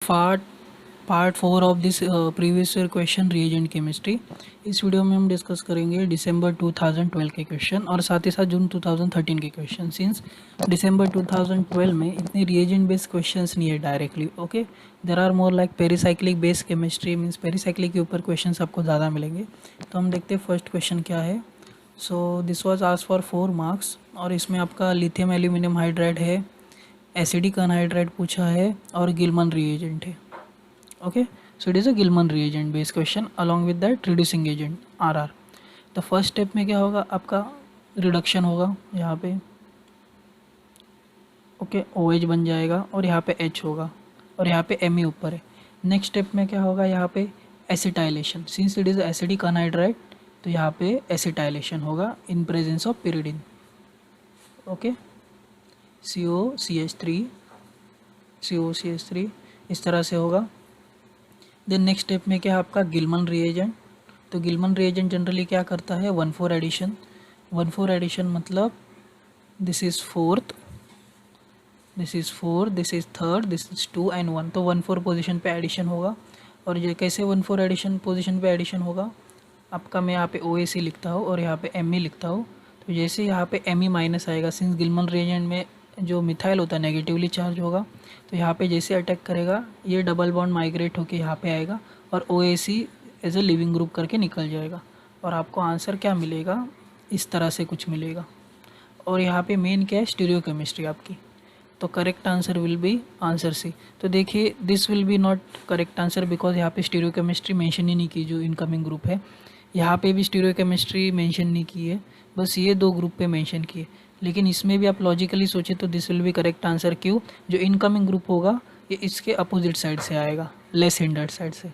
Part part 4 of this previous year question reagent chemistry. इस video में हम discuss करेंगे दिसंबर 2012 के क्वेश्चन और साथ ही साथ जून 2013 के क्वेश्चन। सिंस दिसंबर 2012 में इतने रिएजेंट बेस्ड क्वेश्चंस नहीं है directly, okay. There are more like pericyclic based chemistry, means pericyclic के ऊपर क्वेश्चंस आपको ज़्यादा मिलेंगे। तो हम देखते हैं फर्स्ट क्वेश्चन क्या है। So this was asked for 4 marks और इसमें आपका लिथियम एल्यूमिनियम हाइड्राइड है, एसिडिक अनहाइड्राइड पूछा है और गिलमन रिएजेंट है। Okay, so it is a Gilman reagent based question along with that reducing agent are. तो फर्स्ट स्टेप में क्या होगा, आपका रिडक्शन होगा यहाँ पे, ओके, OH बन जाएगा और यहाँ पे H होगा और यहाँ पे Me ऊपर है। नेक्स्ट स्टेप में क्या होगा, यहाँ पे acetylation, since it is acidic anhydride तो यहाँ पे एसिटाइलेशन होगा इन presence of pyridine, okay. COCH3 इस तरह से होगा। देन नेक्स्ट स्टेप में क्या है आपका गिलमन रिएजेंट। तो गिलमन रिएजेंट जनरली क्या करता है, 1,4 एडिशन। 1,4 एडिशन मतलब this is fourth, this is four, this is third, this is 2 and 1। तो 1,4 पोजीशन पे एडिशन होगा। और ये कैसे 1,4 एडिशन पोजीशन पे एडिशन होगा, आपका मैं यहाँ पे OAC लिखता हूँ और यहाँ पे Me लिखता हूँ। तो जैसे यहाँ पे Me माइनस आएगा, सिंस गिलमन रिएजेंट में जो मिथाइल होता है नेगेटिवली चार्ज होगा, तो यहाँ पे जैसे अटैक करेगा ये डबल बॉन्ड माइग्रेट होके यहाँ पे आएगा और OAC as a leaving group करके निकल जाएगा और आपको आंसर क्या मिलेगा, इस तरह से कुछ मिलेगा। और यहाँ पे मेन क्या है, स्टीरियोकेमिस्ट्री आपकी। तो correct answer will be answer C. तो देखिए this will be not correct answer because यहाँ पे स्टीरियोकेमिस्ट्री मेंशन ही नहीं की जो इनकमिंग ग्रुप है। यहाँ पे भी स्टीरियोकेमिस्ट्री मेंशन नहीं की है, बस ये दो ग्रुप पे मेंशन किए। लेकिन इसमें भी आप लॉजिकली सोचे तो this will B correct answer. क्यों, जो इनकमिंग ग्रुप होगा ये इसके अपोजिट साइड से आएगा, लेस हिंडर्ड साइड से,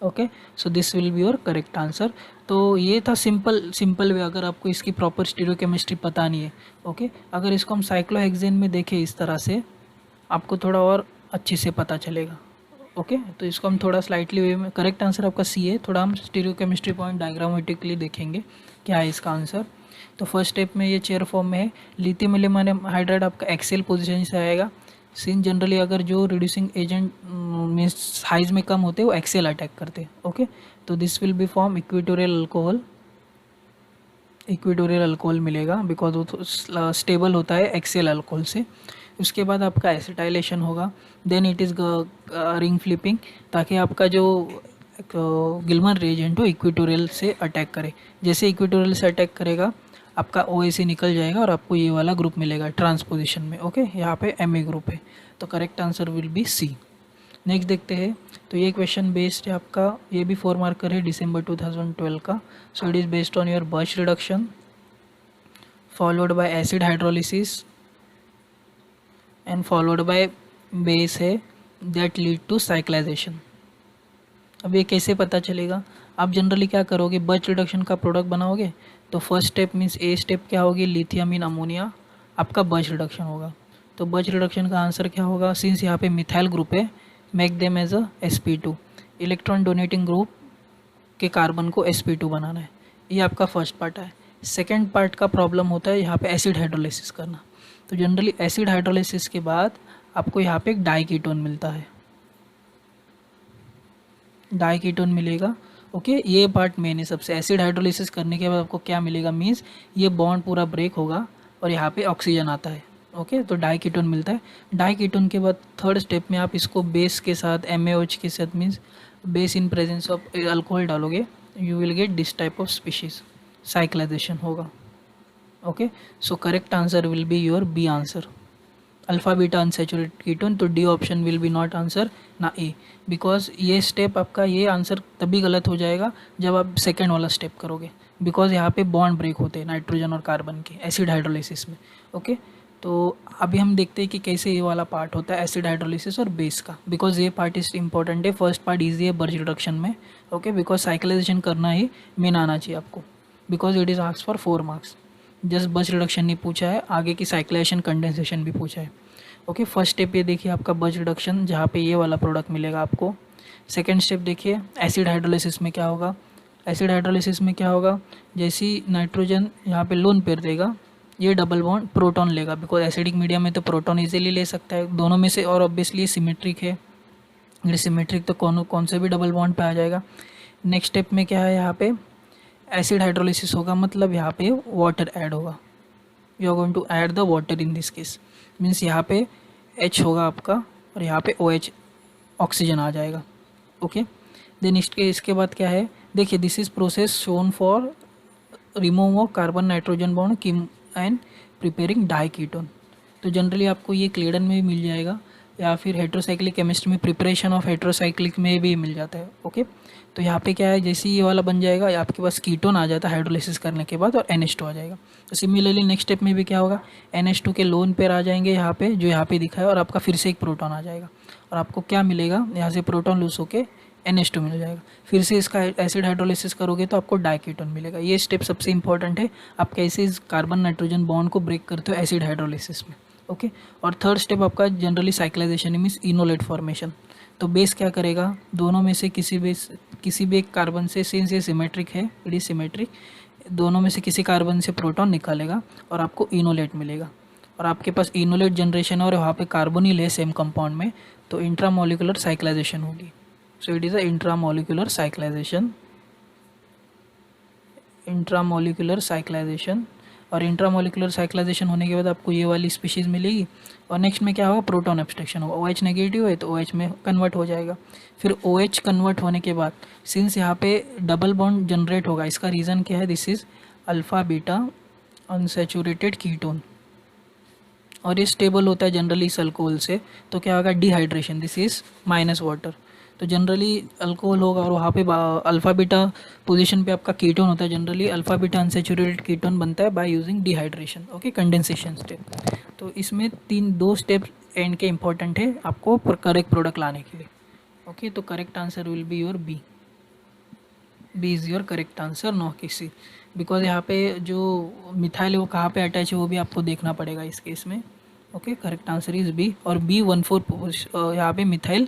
okay. So this will be your correct answer. तो ये था सिंपल वे, अगर आपको इसकी प्रॉपर स्टीरियोकेमिस्ट्री पता नहीं है, ओके। अगर इसको हम साइक्लोहेक्सेन में देखें इस तरह से, आपको थोड़ा और अच्छे से पता चलेगा, ओके। तो इसको हम थोड़ा स्लाइटली वे में, करेक्ट आंसर आपका सी है। थोड़ा हम स्टीरियोकेमिस्ट्री पॉइंट डायग्रामेटिकली देखेंगे क्या है इसका आंसर। तो फर्स्ट स्टेप में ये चेयर फॉर्म में है। लिथियम एल्यूमिनियम हाइड्राइड आपका एक्सेल पोजीशन से आएगा। सिंस जनरली अगर जो रिड्यूसिंग एजेंट मीन्स साइज में कम होते हैं वो एक्सेल अटैक करते हैं, ओके। तो this will B form equatorial alcohol मिलेगा बिकॉज वो स्टेबल होता है एक्सेल अल्कोहल से। उसके बाद आपका एसिटाइलेशन होगा, then it is ring flipping, ताकि आपका जो गिलमन रिएजेंट हो इक्वेटोरियल से अटैक करे। जैसे इक्वेटोरियल से अटैक करेगा आपका OAC निकल जाएगा और आपको ये वाला ग्रुप मिलेगा ट्रांसपोजिशन में, ओके। यहाँ पे Me ग्रुप है, तो correct answer will be C. Next देखते हैं। तो ये क्वेश्चन बेस्ड है आपका, ये भी 4 मार्कर है दिसंबर 2012 का। सो it is based on your birch reduction followed by acid hydrolysis and followed by base है दैट लीड टू साइक्लाइजेशन। अब ये कैसे पता चलेगा, आप जनरली क्या करोगे, बर्च रिडक्शन का प्रोडक्ट बनाओगे। तो first step means a step क्या होगी, लिथियम इन अमोनिया, आपका बर्च रिडक्शन होगा। तो बर्च रिडक्शन का आंसर क्या होगा, सिंस यहाँ पे मिथाइल ग्रुप है, make them as a sp2, electron donating group के कार्बन को sp2 बनाना है। ये आपका फर्स्ट पार्ट है। सेकेंड पार्ट का प्रॉब्लम होता है यहाँ पे एसिड हाइड्रोलिसिस करना। तो जनरली एसिड हाइड्रोलिसिस के बाद आपको यहाँ पे एक डाइकीटोन मिलता है, डाइकीटोन मिलेगा, ओके। ये पार्ट मेन है सबसे। एसिड हाइड्रोलिसिस करने के बाद आपको क्या मिलेगा, मीन्स ये बॉन्ड पूरा ब्रेक होगा और यहाँ पे ऑक्सीजन आता है, ओके। तो डाइकीटोन मिलता है। डाइकीटोन के बाद थर्ड स्टेप में आप इसको बेस के साथ MaOH के साथ, means base in presence of alcohol डालोगे, you will get this type of species, cyclization होगा, okay. So correct answer will be your B answer, alpha beta unsaturated ketone. तो D option will be not answer, ना A, because ये step आपका, ये answer तभी गलत हो जाएगा जब आप सेकेंड वाला स्टेप करोगे, बिकॉज यहाँ पे बॉन्ड ब्रेक होते हैं नाइट्रोजन और कार्बन के एसिड हाइड्रोलिसिस में, ओके। तो अभी हम देखते हैं कि कैसे ये वाला पार्ट होता है एसिड हाइड्रोलिसिस और बेस का, बिकॉज ये पार्ट इज इंपॉर्टेंट है। फर्स्ट पार्ट ईजी है बर्च रिडक्शन में, ओके, बिकॉज साइक्लाइजेशन करना ही मेन आना चाहिए आपको, because it is asked for 4 marks. Just birch reduction नहीं पूछा है, आगे की साइक्लाइजेशन कंडेंसेशन भी पूछा है, ओके। फर्स्ट स्टेप ये देखिए आपका बर्च रिडक्शन, जहाँ पे ये वाला प्रोडक्ट मिलेगा आपको। सेकेंड स्टेप देखिए एसिड हाइड्रोलिसिस में क्या होगा। एसिड हाइड्रोलिसिस में क्या होगा, जैसी नाइट्रोजन यहाँ पे लोन पेयर देगा, ये डबल बॉन्ड प्रोटॉन लेगा, बिकॉज एसिडिक मीडियम में तो प्रोटॉन इजीली ले सकता है दोनों में से, और ऑब्वियसली सिमेट्रिक है, ये सिमेट्रिक तो कौन से भी डबल बॉन्ड पे आ जाएगा। नेक्स्ट स्टेप में क्या है, यहाँ पे एसिड हाइड्रोलिसिस होगा, मतलब यहाँ पे वाटर ऐड होगा। You are going to add the water in this case, means यहाँ पे H होगा आपका और यहाँ पे OH ऑक्सीजन आ जाएगा। ओके, देन इसके बाद क्या है, देखिए this is process shown for remove of carbon nitrogen bond किम एंड प्रिपेयरिंग डाई कीटोन। तो जनरली आपको ये क्लेडन में भी मिल जाएगा या फिर हेट्रोसाइक्लिक केमिस्ट्री में प्रिपरेशन ऑफ हेट्रोसाइक्लिक में भी मिल जाता है। ओके, तो यहाँ पे क्या है, जैसे ये वाला बन जाएगा आपके पास कीटोन आ जाता है हाइड्रोलिसिस करने के बाद और NH2 आ जाएगा। तो सिमिलरली नेक्स्ट स्टेप में भी क्या होगा, NH2 के लोन पेयर आ जाएंगे यहाँ पे, जो यहाँ पे दिखा है, और आपका फिर से एक प्रोटॉन आ जाएगा और आपको क्या मिलेगा, यहाँ से प्रोटॉन लूज होके NH2 मिल जाएगा। फिर से इसका एसिड हाइड्रोलिसिस करोगे तो आपको डाइकीटोन मिलेगा। ये स्टेप सबसे इंपॉर्टेंट है, आप कैसे इस कार्बन नाइट्रोजन बॉन्ड को ब्रेक करते हो एसिड हाइड्रोलिसिस में। ओके, और थर्ड स्टेप आपका generally cyclisation means enolate formation. तो बेस क्या करेगा, दोनों में से किसी भी एक कार्बन से, सिंस ये सिमेट्रिक है, इट इज सिमेट्रिक, दोनों में से किसी कार्बन से प्रोटॉन निकालेगा और आपको इनोलेट मिलेगा। और आपके पास इनोलेट जनरेशन और वहाँ पे कार्बोनिल है सेम कंपाउंड में, तो इंट्रामोलिकुलर साइक्लाइजेशन होगी। सो it is a intramolecular cyclisation. और इंट्रामोलिकुलर साइक्लाइजेशन होने के बाद आपको ये वाली स्पीशीज़ मिलेगी। और नेक्स्ट में क्या होगा, प्रोटॉन एब्स्ट्रैक्शन होगा। OH नेगेटिव है तो OH में कन्वर्ट हो जाएगा। फिर OH कन्वर्ट होने के बाद सिंस यहाँ पे डबल बॉन्ड जनरेट होगा, इसका रीज़न क्या है, this is alpha beta unsaturated ketone और ये स्टेबल होता है जनरली इस अल्कोहल से। तो क्या होगा, dehydration, this is minus water. तो जनरली अल्कोहल होगा और वहाँ पे अल्फ़ा बीटा पोजीशन पे आपका कीटोन होता है। Generally alpha beta unsaturated ketone बनता है by using dehydration. Okay, condensation step. तो इसमें दो स्टेप एंड के इंपॉर्टेंट है आपको करेक्ट प्रोडक्ट लाने के लिए। ओके, तो correct answer will be your B is your correct answer, no किसी, बिकॉज यहाँ पे जो मिथाइल है वो कहाँ पे अटैच है वो भी आपको देखना पड़ेगा इस केस में। Okay, correct answer is B. और B 1/4 यहाँ पे मिथाइल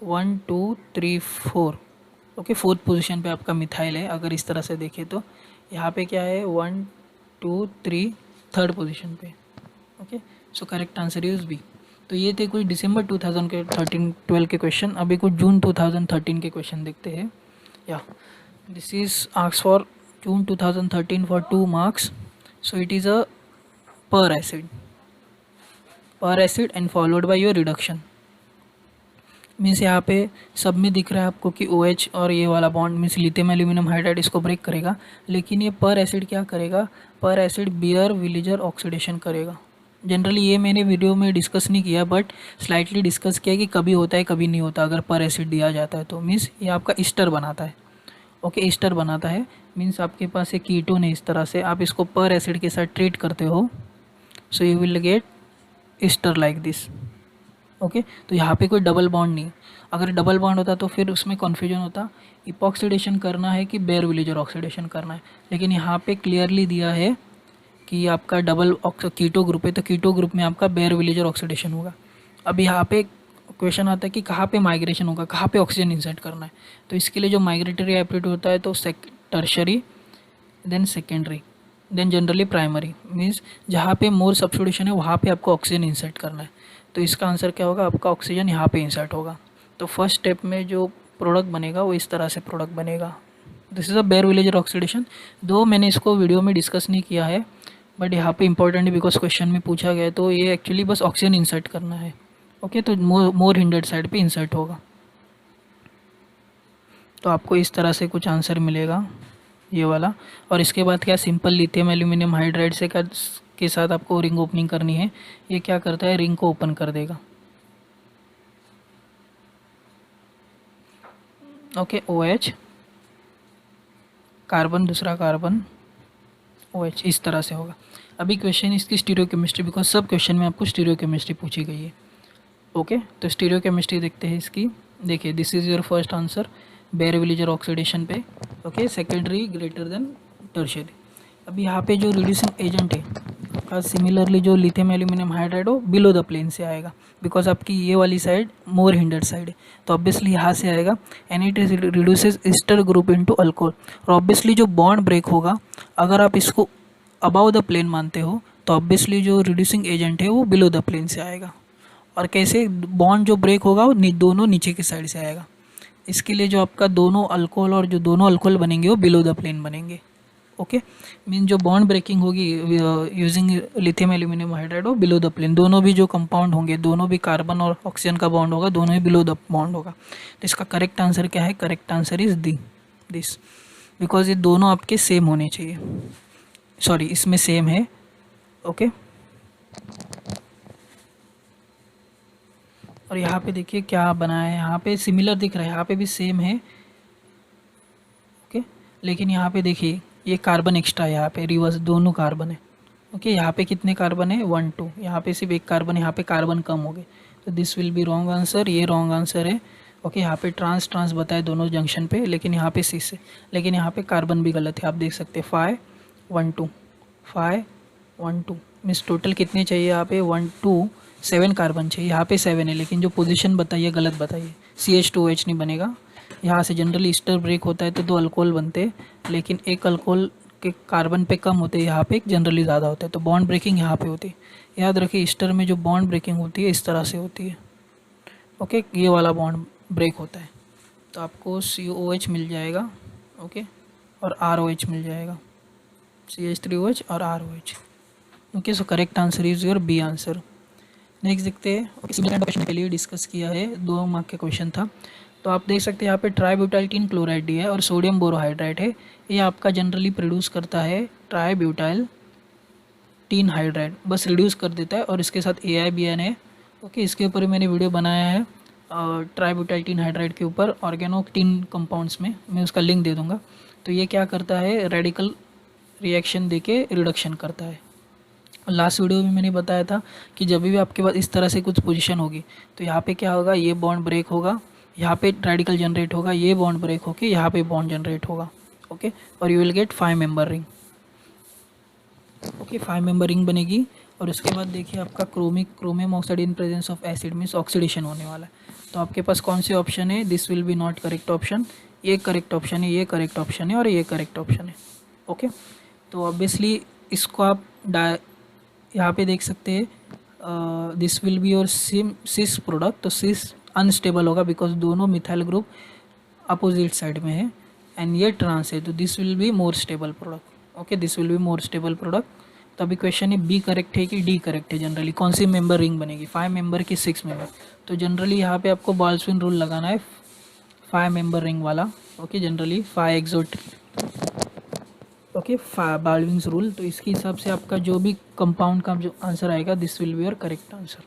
1 2 3 4, ओके, 4th पोजीशन पे आपका मिथाइल है। अगर इस तरह से देखें तो यहाँ पे क्या है, 1 2 3 3rd पोजीशन पे। Okay, so correct answer is B. तो ये थे कुछ दिसंबर 2012 के क्वेश्चन। अभी कुछ जून 2013 के क्वेश्चन देखते हैं। या this is asked for June 2013 for 2 marks. So it is a per acid and followed by your reduction. Means यहाँ पे सब में दिख रहा है आपको कि OH और ये वाला bond means lithium aluminium hydride इसको ब्रेक करेगा, लेकिन ये पर एसिड क्या करेगा, पर एसिड बियर विलेजर ऑक्सीडेशन करेगा। जनरली ये मैंने वीडियो में डिस्कस नहीं किया, बट स्लाइटली डिस्कस किया कि कभी होता है कभी नहीं होता अगर पर एसिड दिया जाता है तो। मीन्स ये आपका ईस्टर बनाता है। ओके, ईस्टर बनाता है मीन्स आपके पास एक कीटोन है, इस तरह से आप इसको पर एसिड के साथ ट्रीट करते हो, so you will gate Easter like this. Okay, तो यहाँ पे कोई डबल बॉन्ड नहीं। अगर डबल बॉन्ड होता तो फिर उसमें कन्फ्यूजन होता, इपॉक्सीडेशन करना है कि बेयर विलेजर ऑक्सीडेशन करना है। लेकिन यहाँ पे क्लियरली दिया है कि आपका डबल कीटो ग्रुप है, तो कीटो ग्रुप में आपका बेयर विलेजर ऑक्सीडेशन होगा। अब यहाँ पे क्वेश्चन आता है कि कहाँ पे माइग्रेशन होगा, कहाँ पे ऑक्सीजन इंसर्ट करना है। तो इसके लिए जो माइग्रेटरी एप्टीट्यूड होता है तो tertiary, then secondary, then generally primary. Means जहाँ पे मोर सब्स्टिट्यूशन है वहाँ पे आपको ऑक्सीजन इंसर्ट करना है। तो इसका आंसर क्या होगा, आपका ऑक्सीजन यहाँ पे इंसर्ट होगा। तो फर्स्ट स्टेप में जो प्रोडक्ट बनेगा वो इस तरह से प्रोडक्ट बनेगा। This is a Baeyer Villiger oxidation. दो मैंने इसको वीडियो में डिस्कस नहीं किया है, बट यहाँ पे इंपॉर्टेंट है बिकॉज क्वेश्चन में पूछा गया है। तो ये एक्चुअली बस ऑक्सीजन इंसर्ट करना है। ओके, तो मोर हिंडर्ड साइड पे इंसर्ट होगा। तो आपको इस तरह से कुछ आंसर मिलेगा ये वाला। और इसके बाद क्या, सिंपल लिथियम एल्यूमिनियम हाइड्राइड से के साथ आपको रिंग ओपनिंग करनी है। ये क्या करता है, रिंग को ओपन कर देगा। ओके, OH कार्बन, दूसरा कार्बन OH, इस तरह से होगा। अभी क्वेश्चन इसकी स्टीरियोकेमिस्ट्री, बिकॉज सब क्वेश्चन में आपको स्टीरियोकेमिस्ट्री पूछी गई है। ओके, तो स्टीरियोकेमिस्ट्री देखते हैं इसकी। देखिए, this is your first answer Baeyer Villiger oxidation पे। Okay, secondary greater than tertiary. अब यहाँ पे जो रिड्यूसिंग एजेंट है का सिमिलरली जो लिथियम एल्यूमिनियम हाइड्राइड हो बिलो द प्लेन से आएगा, बिकॉज आपकी ये वाली साइड मोर हिंडर्ड साइड है, तो ऑब्वियसली यहाँ से आएगा। And it reduces Easter group into alcohol. और ऑब्वियसली जो बॉन्ड ब्रेक होगा, अगर आप इसको अबाव द प्लेन मानते हो तो ऑब्वियसली जो रिड्यूसिंग एजेंट है वो बिलो द प्लेन से आएगा। और कैसे बॉन्ड जो ब्रेक होगा वो दोनों नीचे की साइड से आएगा। इसके लिए जो आपका दोनों अल्कोहल और जो दोनों अल्कोहल बनेंगे वो बिलो द प्लेन बनेंगे। ओके, मीन जो बॉन्ड ब्रेकिंग होगी यूजिंग लिथियम एल्यूमिनियम हाइड्राइड वो बिलो द प्लेन, दोनों भी जो कंपाउंड होंगे, दोनों भी कार्बन और ऑक्सीजन का बॉन्ड होगा, दोनों ही बिलो द बॉन्ड होगा। तो इसका करेक्ट आंसर क्या है? Correct answer is this, because ये दोनों आपके सेम होने चाहिए। सॉरी, इसमें सेम है। ओके, और यहाँ पे देखिए क्या बना है, यहाँ पे सिमिलर दिख रहा है, यहाँ पे भी सेम है। ओके, लेकिन यहाँ पे देखिए ये कार्बन एक्स्ट्रा है, यहाँ पे रिवर्स दोनों कार्बन है। ओके, यहाँ पे कितने कार्बन है? 1 2, यहाँ पे सिर्फ एक कार्बन है, यहाँ पे कार्बन कम हो गए, तो this will be wrong answer, ये रॉन्ग आंसर है। ओके, यहाँ पे ट्रांस ट्रांस बताए दोनों जंक्शन पे, लेकिन यहाँ पे सिस है, लेकिन यहाँ पे कार्बन भी गलत है, आप देख सकते हैं 5 1 2 5 1 2, मीन्स टोटल कितने चाहिए यहाँ पे? 1 2 7 कार्बन चाहिए, यहाँ पे 7 है, लेकिन जो पोजीशन बताइए गलत बताइए, CH2OH नहीं बनेगा। यहाँ से जनरली ईस्टर ब्रेक होता है तो 2 अल्कोहल बनते हैं, लेकिन एक अल्कोहल के कार्बन पे कम होते हैं, यहाँ पे जनरली ज़्यादा होता है, तो बॉन्ड ब्रेकिंग यहाँ पे होती है। याद रखिए ईस्टर में जो बॉन्ड ब्रेकिंग होती है इस तरह से होती है। ओके, ये वाला बॉन्ड ब्रेक होता है, तो आपको COOH मिल जाएगा। ओके, और ROH मिल जाएगा, CH3OH और ROH। Okay, so correct answer is your B answer. Next देखते हैं। ओके, सिमिलर क्वेश्चन के लिए डिस्कस किया है, 2 मार्क का क्वेश्चन था। तो आप देख सकते हैं यहाँ पे ट्राईब्यूटाइल टीन क्लोराइड दिया है और सोडियम बोरोहाइड्राइड है। ये आपका जनरली प्रोड्यूस करता है ट्राईब्यूटाइल टीन हाइड्राइड, बस रिड्यूस कर देता है, और इसके साथ AIBN है। ओके, इसके ऊपर मैंने वीडियो बनाया है ट्राईब्यूटाइल टीन हाइड्राइड के ऊपर ऑर्गेनो टीन कंपाउंड्स में, मैं उसका लिंक दे दूँगा। तो ये क्या करता है? रेडिकल रिएक्शन देके रिडक्शन करता है। लास्ट वीडियो में मैंने बताया था कि जब भी आपके पास इस तरह से कुछ पोजीशन होगी तो यहाँ पे क्या होगा? ये बॉन्ड ब्रेक होगा, यहाँ पे रेडिकल जनरेट होगा, ये बॉन्ड ब्रेक होके यहाँ पे बॉन्ड जनरेट होगा। ओके, और you will gate 5 member ring. Okay, 5 member ring बनेगी। और उसके बाद देखिए आपका chromium oxide in presence of acid means oxidation होने वाला है। तो आपके पास कौन से ऑप्शन है? This will be not correct option, ये करेक्ट ऑप्शन है, ये करेक्ट ऑप्शन है और ये करेक्ट ऑप्शन है। ओके, तो ऑब्वियसली इसको आप यहाँ पे देख सकते हैं this will be your cis product, तो सिस अनस्टेबल होगा बिकॉज दोनों मिथाइल ग्रुप अपोजिट साइड में है, एंड ये ट्रांस है, तो this will be more stable product. Okay, this will be more stable product. तो अभी क्वेश्चन है बी करेक्ट है कि डी करेक्ट है? जनरली कौन सी मेंबर रिंग बनेगी, 5 मेंबर की 6 मेंबर? तो जनरली यहाँ पे आपको बाल्सविन रूल लगाना है 5 मेंबर रिंग वाला। ओके, जनरली 5 एक्सोट। Okay, Baldwin's rule. तो इसके हिसाब से आपका जो भी कंपाउंड का जो आंसर आएगा this will be your correct answer.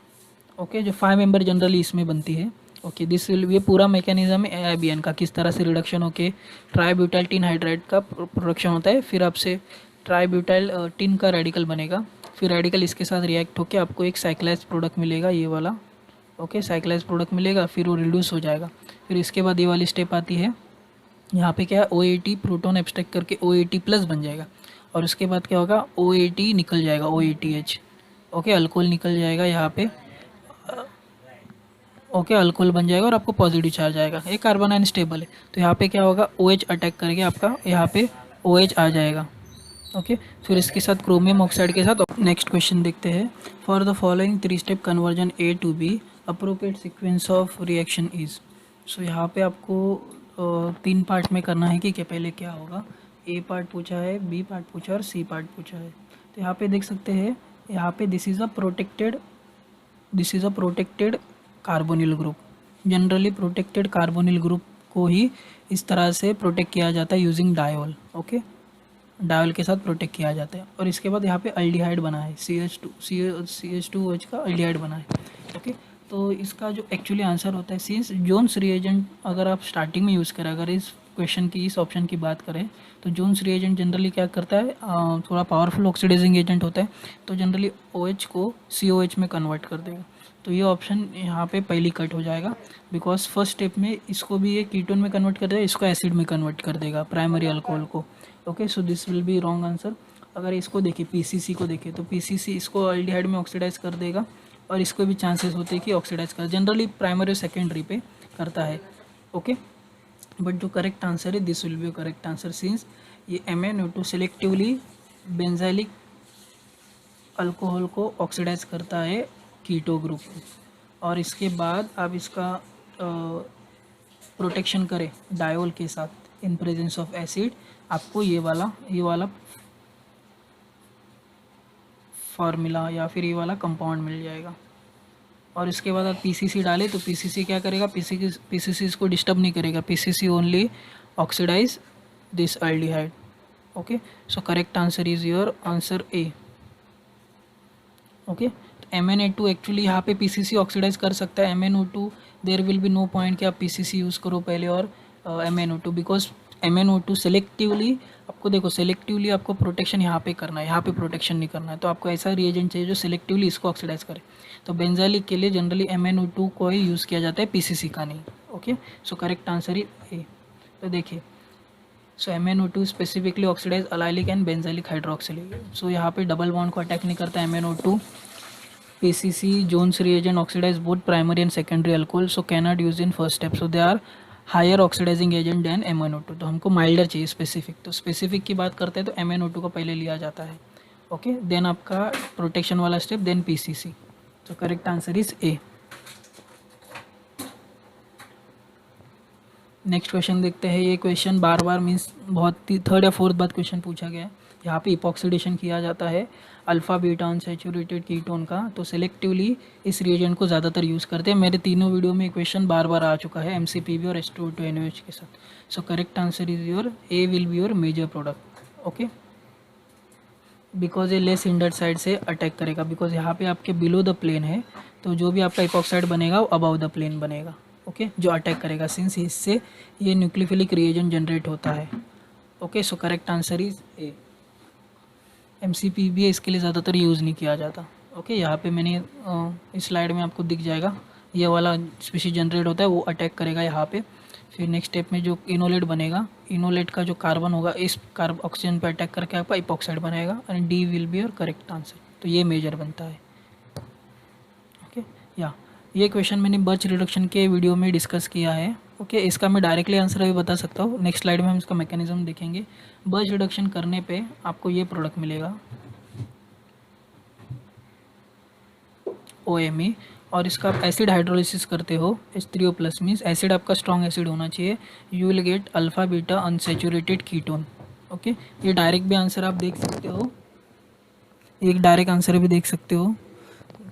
Okay, जो 5 मेंबर जनरली इसमें बनती है। ओके, दिस विल ये पूरा मैकेनिज्म है AIBN का, किस तरह से रिडक्शन होके ट्राईब्यूटाइल टीन हाइड्राइड का प्रोडक्शन होता है, फिर आपसे ट्राईब्यूटाइल टीन का रेडिकल बनेगा, फिर रेडिकल इसके साथ रिएक्ट होकर आपको एक साइक्लाइज प्रोडक्ट मिलेगा, ये वाला। ओके, साइक्लाइज प्रोडक्ट मिलेगा, फिर वो रिड्यूस हो जाएगा। फिर इसके बाद ये वाली स्टेप आती है, यहाँ पे क्या है OAT प्रोटॉन एब्स्ट्रैक्ट करके OAT प्लस बन जाएगा, और उसके बाद क्या होगा? OAT निकल जाएगा, OATH। ओके, अल्कोहल निकल जाएगा यहाँ पे। ओके, अल्कोहल बन जाएगा और आपको पॉजिटिव चार्ज आएगा, ये कार्बन आयन स्टेबल है, तो यहाँ पे क्या होगा? OH अटैक करके आपका यहाँ पे OH आ जाएगा। ओके, फिर इसके साथ क्रोमियम ऑक्साइड के साथ। नेक्स्ट क्वेश्चन देखते हैं। For the following 3 step conversion A to B appropriate sequence of reaction is. So यहाँ पे आपको 3 पार्ट में करना है कि पहले क्या होगा। A पार्ट पूछा है, B पार्ट पूछा है और C पार्ट पूछा है। तो यहाँ पे देख सकते हैं, यहाँ पे this is a protected carbonyl group. Generally protected carbonyl group को ही इस तरह से प्रोटेक्ट किया जाता है यूजिंग डायोल। ओके, डायोल के साथ प्रोटेक्ट किया जाता है। और इसके बाद यहाँ पे अल्डिहाइड बना है, CH2OH का अल्डिहाइड बना है। ओके, तो इसका जो एक्चुअली आंसर होता है, सिंस जोन्स रिएजेंट अगर आप स्टार्टिंग में यूज़ करें, अगर इस क्वेश्चन की इस ऑप्शन की बात करें तो जोन्स रिएजेंट जनरली क्या करता है, थोड़ा पावरफुल ऑक्सीडाइजिंग एजेंट होता है, तो जनरली OH को COH में कन्वर्ट कर देगा। तो ये ऑप्शन यहाँ पे पहली कट हो जाएगा, बिकॉज फर्स्ट स्टेप में इसको भी ये कीटोन में कन्वर्ट कर देगा, इसको एसिड में कन्वर्ट कर देगा, प्राइमरी अल्कोहल को। Okay, so this will be wrong answer. अगर इसको देखें, PCC को देखें, तो PCC इसको अल्डिहाइड में ऑक्सीडाइज कर देगा, और इसको भी चांसेस होते हैं कि ऑक्सीडाइज कर, जनरली प्राइमरी और सेकेंडरी पे करता है। ओके, बट जो करेक्ट आंसर है this will B correct answer, since ये MnO2 सेलेक्टिवली बेंजाइलिक अल्कोहल को ऑक्सीडाइज करता है कीटो ग्रुप। और इसके बाद आप इसका प्रोटेक्शन करें डायोल के साथ इन प्रेजेंस ऑफ एसिड, आपको ये वाला फार्मूला या फिर ये वाला कंपाउंड मिल जाएगा। और इसके बाद आप पीसीसी डालें तो पीसीसी क्या करेगा, पीसीसी इसको डिस्टर्ब नहीं करेगा, PCC only oxidize this aldehyde. Okay, so correct answer is your answer A. Okay, तो MnA2 एक्चुअली यहाँ पे पीसीसी ऑक्सीडाइज कर सकता है। MnO2 there will be no point कि आप पीसीसी यूज़ करो पहले और MnO2, बिकॉज MnO2 सेलेक्टिवली आपको देखो, सेलेक्टिवली आपको प्रोटेक्शन यहाँ पे करना है, यहाँ पे प्रोटेक्शन नहीं करना है। तो आपको ऐसा रिएजेंट चाहिए जो सेलेक्टिवली इसको ऑक्सीडाइज करे। तो बेंजालिक के लिए जनरली MnO2 को ही यूज़ किया जाता है, पीसीसी का नहीं। Okay, so correct answer is A. तो देखिए, so MnO2 specifically oxidize allylic and benzylic hydroxylic. So यहाँ पे डबल बॉन्ड को अटैक नहीं करता MnO2। PCC Jones reagent oxidize both primary and secondary alcohol, so cannot use in first step, so they are higher oxidizing agent than MnO2। तो हमको milder चाहिए specific, तो specific की बात करते हैं तो MnO2 को पहले लिया जाता है। ओके, देन आपका प्रोटेक्शन वाला स्टेप, देन PCC। तो correct answer is A. Next question देखते हैं। ये क्वेश्चन बार बार मीन्स बहुत थर्ड या फोर्थ बार क्वेश्चन पूछा गया है। यहाँ पे इपॉक्सीडेशन किया जाता है अल्फ़ा बीटा अनसैचुरेटेड कीटोन का, तो सेलेक्टिवली इस रिएजेंट को ज़्यादातर यूज़ करते हैं। मेरे तीनों वीडियो में क्वेश्चन बार बार आ चुका है MCPB और H2O2NaOH के साथ। So correct answer is your A will be your major product. Okay, because ये लेस हिंडर्ड साइड से अटैक करेगा, बिकॉज यहाँ पे आपके बिलो द प्लेन है, तो जो भी आपका इपॉक्साइड बनेगा वो अबाउ द प्लेन बनेगा। ओके, जो अटैक करेगा, सिंस इससे ये न्यूक्लियोफिलिक रिएजेंट जनरेट होता है। Okay, so correct answer is A. MCPB इसके लिए ज़्यादातर यूज़ नहीं किया जाता। ओके, यहाँ पे मैंने इस स्लाइड में आपको दिख जाएगा, ये वाला स्पीशीज जनरेट होता है, वो अटैक करेगा यहाँ पे। फिर नेक्स्ट स्टेप में जो इनोलेट बनेगा, इनोलेट का जो कार्बन होगा इस ऑक्सीजन पे अटैक करके आपका इपॉक्साइड बनाएगा, and D will be your correct answer. तो ये मेजर बनता है। ओके, या ये क्वेश्चन मैंने बर्च रिडक्शन के वीडियो में डिस्कस किया है। ओके, इसका मैं डायरेक्टली आंसर अभी बता सकता हूँ। नेक्स्ट स्लाइड में हम इसका मैकेनिज्म देखेंगे। बर्च रिडक्शन करने पे आपको ये प्रोडक्ट मिलेगा OMe, और इसका आप एसिड हाइड्रोलिसिस करते हो H3O+ मीन्स एसिड आपका स्ट्रॉन्ग एसिड होना चाहिए। You will gate alpha beta unsaturated ketone. Okay, ये डायरेक्ट भी आंसर आप देख सकते हो, एक डायरेक्ट आंसर भी देख सकते हो।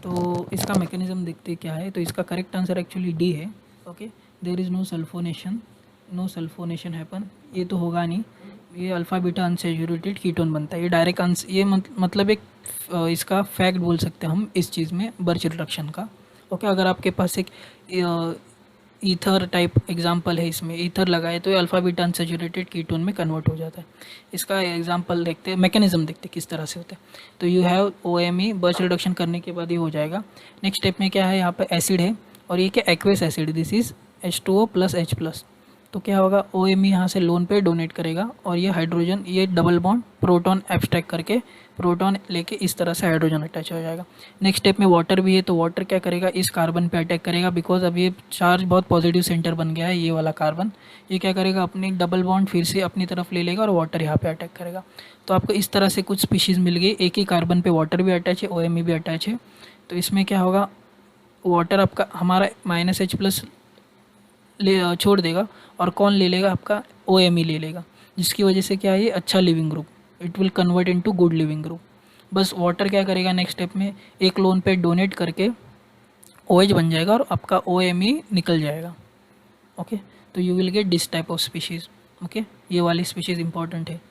तो इसका मैकेनिज्म देखते क्या है। तो इसका करेक्ट आंसर एक्चुअली डी है। Okay, there is no sulphonation happen, ये तो होगा नहीं, ये अल्फ़ा बीटा अनसैचुरेटेड कीटोन बनता है। ये डायरेक्ट आंसर, ये मतलब एक इसका फैक्ट बोल सकते हैं हम इस चीज़ में, बर्च रिडक्शन का। ओके, अगर आपके पास एक ईथर टाइप एग्जांपल है, इसमें ईथर लगाए तो ये अल्फ़ा बीटा अनसैचुरेटेड कीटोन में कन्वर्ट हो जाता है। इसका एग्जांपल देखते हैं, मैकेनिज्म देखते हैं किस तरह से होता है। तो you have OMe, birch reduction करने के बाद ये हो जाएगा। नेक्स्ट स्टेप में क्या है, यहाँ पर एसिड है, और ये क्या aqueous acid, this is H2O+H+। तो क्या होगा, OMe यहाँ से लोन पे डोनेट करेगा, और ये हाइड्रोजन, ये डबल बॉन्ड प्रोटॉन एब्स्ट्रैक्ट करके प्रोटॉन लेके इस तरह से हाइड्रोजन अटैच हो जाएगा। नेक्स्ट स्टेप में वाटर भी है, तो वाटर क्या करेगा, इस कार्बन पे अटैक करेगा, बिकॉज अब ये चार्ज बहुत पॉजिटिव सेंटर बन गया है, ये वाला कार्बन। ये क्या करेगा, अपनी डबल बॉन्ड फिर से अपनी तरफ ले लेगा और वाटर यहाँ पे अटैक करेगा। तो आपको इस तरह से कुछ स्पीशीज़ मिल गई, एक ही कार्बन पे वाटर भी अटैच है, OMe भी अटैच है। तो इसमें क्या होगा, वाटर आपका हमारा -H+ ले छोड़ देगा, और कौन ले लेगा, आपका OMe ले लेगा, जिसकी वजह से क्या है, ये अच्छा leaving group, it will convert into good leaving group. बस वाटर क्या करेगा, नेक्स्ट स्टेप में एक लोन पे डोनेट करके OH बन जाएगा और आपका OMe निकल जाएगा। ओके, तो you will get this type of species. Okay, ये वाली स्पीशीज़ इंपॉर्टेंट है।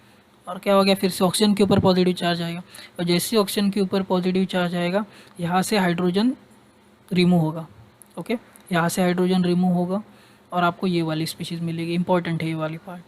और क्या हो गया, फिर से ऑक्सीजन के ऊपर पॉजिटिव चार्ज आएगा, और जैसे ऑक्सीजन के ऊपर पॉजिटिव चार्ज आएगा, यहाँ से हाइड्रोजन रिमूव होगा। ओके, यहाँ से हाइड्रोजन रिमूव होगा और आपको ये वाली स्पीशीज़ मिलेगी। इंपॉर्टेंट है ये वाली part.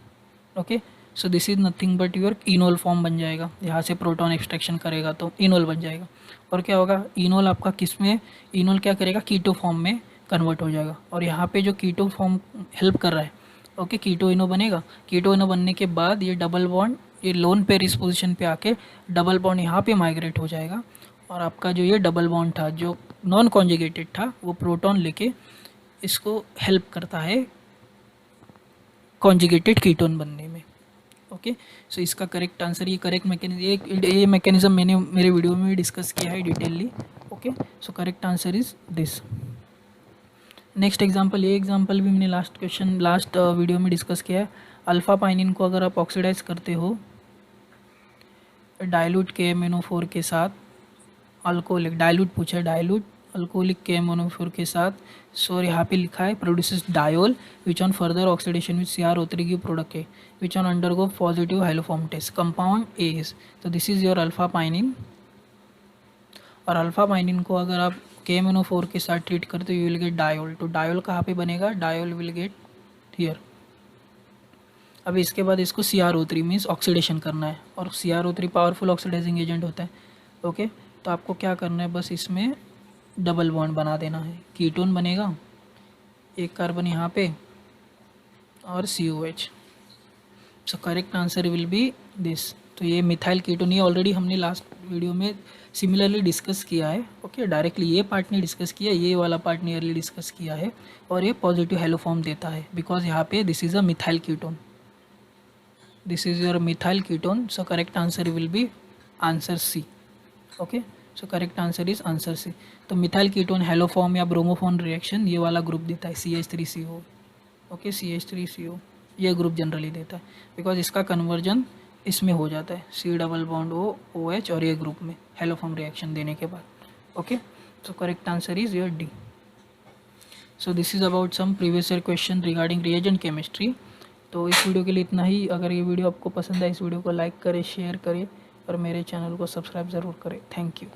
Okay, so this is nothing but your enol form बन जाएगा। यहाँ से प्रोटॉन एक्सट्रैक्शन करेगा तो इनोल बन जाएगा। और क्या होगा, इनोल आपका किस में, इनोल क्या करेगा, कीटो फॉर्म में कन्वर्ट हो जाएगा। और यहाँ पे जो कीटो फॉर्म हेल्प कर रहा है, ओके, कीटो इनो बनेगा। कीटो इनो बनने के बाद ये डबल बॉन्ड, ये लोन पेयर इस पोजीशन पे आके डबल बॉन्ड यहाँ पे माइग्रेट हो जाएगा, और आपका जो ये डबल बॉन्ड था जो नॉन कॉन्जुगेटेड था, वो प्रोटॉन लेके इसको हेल्प करता है कॉन्जुगेटेड कीटोन बनने में। ओके, सो इसका करेक्ट आंसर, ये करेक्ट मैकेनिज्म, ये मैकेनिज्म मैंने मेरे वीडियो में भी डिस्कस किया है detailed. Okay, so correct answer is this. Next example, ये एग्जांपल भी मैंने लास्ट वीडियो में डिस्कस किया है। अल्फ़ा पाइनिन को अगर आप ऑक्सीडाइज करते हो डाइल्यूट KMnO4 के साथ, अल्कोहलिक डाइल्यूट पूछा है, डाइल्यूट अल्कोहलिक KMnO4 के साथ, सो यहाँ पे लिखा है produces diol which on further oxidation which CrO3 की प्रोडक्ट है which on undergo positive haloform test, compound A is, तो this is your alpha pinene. और अल्फा पाइनिन को अगर आप KMnO4 के साथ ट्रीट करते हो यू विल गेट डायोल, तो डायोल कहाँ पे बनेगा, डायोल विल गेट हियर। अभी इसके बाद इसको CrO3 मीन्स ऑक्सीडेशन करना है, और CrO3 पावरफुल ऑक्सीडाइजिंग एजेंट होता है। ओके, तो आपको क्या करना है, बस इसमें डबल बॉन्ड बना देना है, कीटोन बनेगा, एक कार्बन यहाँ पे और COH। So correct answer will B this. तो ये मिथाइल कीटोन, ये ऑलरेडी हमने लास्ट वीडियो में सिमिलरली डिस्कस किया है। ओके, डायरेक्टली ये पार्ट नहीं डिस्कस किया, ये वाला पार्ट नियरली डिस्कस किया है, और ये पॉजिटिव हेलोफॉर्म देता है बिकॉज यहाँ पे this is a methyl ketone, this is your methyl ketone. So correct answer will be answer C. Okay, so correct answer is answer C. तो मिथाइल कीटोन हेलोफॉर्म या ब्रोमोफॉर्म रिएक्शन ये वाला group देता है CH3CO। Okay, CH3CO ये group generally देता है because इसका कन्वर्जन इसमें हो जाता है C डबल बॉन्ड OH और ये ग्रुप में हेलोफॉर्म रिएक्शन देने के बाद। Okay, so correct answer is your D. So this is about some previous year question regarding reagent chemistry. तो इस वीडियो के लिए इतना ही। अगर ये वीडियो आपको पसंद है इस वीडियो को लाइक करें, शेयर करें और मेरे चैनल को सब्सक्राइब ज़रूर करें। Thank you.